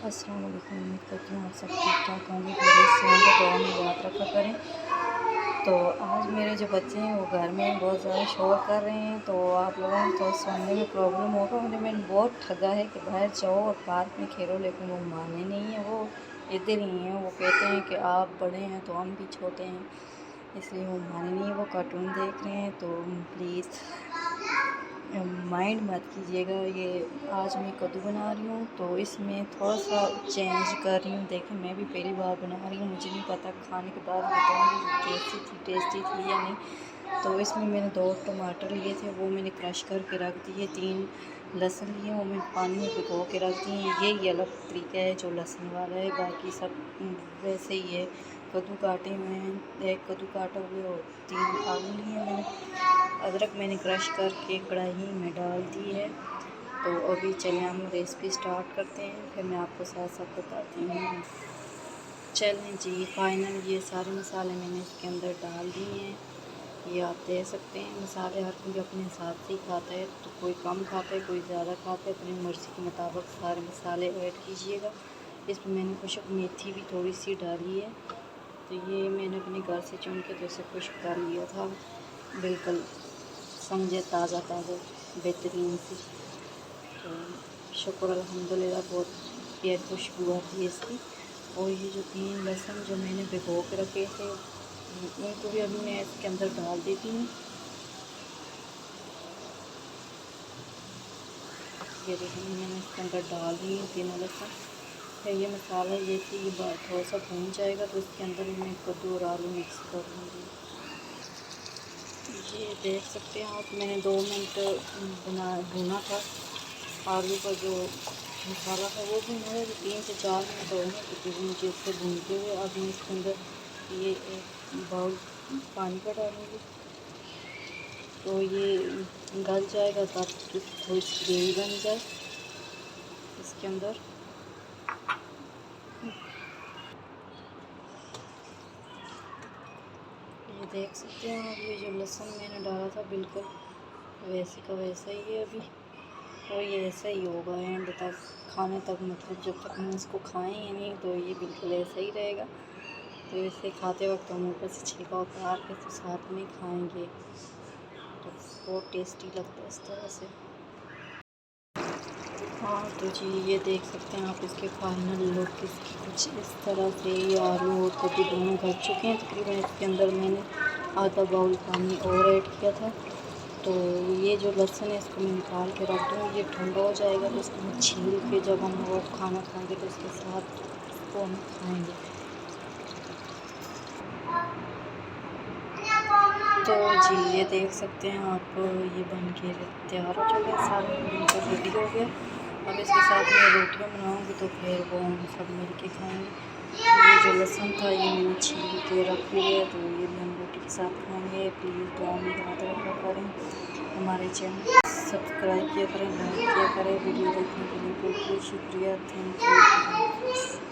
अस्सलाम वालेकुम। उम्मीद करती हूँ आप सब ठीक ठाक होंगे, खैरियत से होंगे, दुआ में याद रखा करें। तो आज मेरे जो बच्चे हैं वो घर में बहुत ज़्यादा शोर कर रहे हैं, तो आप लोगों को तो सुनने में प्रॉब्लम होगा। उन्हें मैंने बहुत ठगा है कि बाहर जाओ और पार्क में खेलो, लेकिन वो माने नहीं हैं। वो इधर ही हैं। वो कहते हैं कि आप बड़े हैं तो हम भी छोटे हैं, इसलिए वो माने नहीं हैं। वो कार्टून देख रहे हैं, तो प्लीज़ माइंड मत कीजिएगा। ये आज मैं कद्दू बना रही हूँ, तो इसमें थोड़ा सा चेंज कर रही हूँ। देखें, मैं भी पहली बार बना रही हूँ, मुझे नहीं पता, खाने के बाद बताऊँगी कैसी थी, टेस्टी थी या नहीं। तो इसमें मैंने 2 टमाटर लिए थे, वो मैंने क्रश करके रख दिए। 3 लहसुन लिए, वो मैंने पानी में भिगो के रख दिए। यही अलग तरीका है जो लहसुन वाला है, बाकी सब वैसे ही है। कद्दू काटे हुए हैं, 1 कद्दू काटा हुआ और 3 आलू लिए मैंने। अदरक मैंने क्रश करके कढ़ाई में डाल दी है। तो अभी चलें हम रेसिपी स्टार्ट करते हैं, फिर मैं आपको साथ साथ बताती हूँ। चलें जी, फाइनल ये सारे मसाले मैंने इसके अंदर डाल दिए हैं। ये आप दे सकते हैं। मसाले हर कोई अपने हिसाब से ही खाता है, तो कोई कम खाता है, कोई ज़्यादा खाता है। अपनी मर्ज़ी के मुताबिक सारे मसाले ऐड कीजिएगा। इसमें मैंने खुशक मेथी भी थोड़ी सी डाली है, तो ये मैंने अपने घर से चुन के तो इसे खुश्क कर लिया था, बिल्कुल समझे ताज़ा ताज़ा बेहतरीन सी। तो शुक्र अल्हम्दुलिल्लाह, बहुत ये खुशबू आती है इसकी। और ये जो 3 लहसुन जो मैंने भिगो के रखे थे, उनको भी अभी मैं इसके अंदर डाल देती हूँ। ये देखिए, मैंने इसके अंदर डाल दी है 3 लहसुन। फिर ये मसाला जैसे ये थोड़ा सा भून जाएगा, तो इसके अंदर मैं कद्दू और आलू मिक्स कर लूँगी। ये देख सकते हैं आप, मैंने 2 मिनट भुना था। आलू का जो मसाला था वो भी मेरे 3 से 4 मिनट हो गए तकरीबन मुझे इससे भूनते हुए। अब मैं इसके अंदर ये एक बाउल पानी का डालूँगी, तो ये गल जाएगा ताकि थोड़ी सी ग्रेवी बन जाए इसके अंदर। ये देख सकते हैं आप, ये जो लहसुन मैंने डाला था बिल्कुल वैसे का वैसा ही है अभी, और ये ऐसा ही होगा एंड तक, खाने तक, मतलब जब तक हम इसको खाएं ही नहीं, तो ये बिल्कुल ऐसा ही रहेगा। तो इसे खाते वक्त हम ऊपर से छिलका उतार के तो साथ में खाएंगे, तो बहुत टेस्टी लगता है इस तरह से। हाँ तो जी, ये देख सकते हैं आप, इसके फाइनल लुक इसकी कुछ इस तरह से। ये आलू और कद्दू दोनों गल चुके हैं तकरीबन। इसके अंदर मैंने आधा बाउल पानी और ऐड किया था। तो ये जो लहसुन है इसको मैं निकाल के रख दूँ, ये ठंडा हो जाएगा, तो इसको मैं छील के जब हम वो खाना खाएंगे तो इसके साथ इसको हम खाएंगे। तो जी, ये देख सकते हैं आप, ये बन के तैयार हो चुका है, सारा बिल्कुल रेडी हो गया। अब इसके साथ मैं रोटियां बनाऊंगी, तो फिर वो हम सब मिल के खाएँगे। ये जो लहसुन था ये मैंने छील के रख लिया है, तो ये भी हम रोटी के साथ खाएँगे। प्लीज़ दुआ में याद रखा करें, हमारे चैनल को सब्सक्राइब किया करें, लाइक किया करें। वीडियो देखने के लिए बहुत बहुत शुक्रिया। Thank you.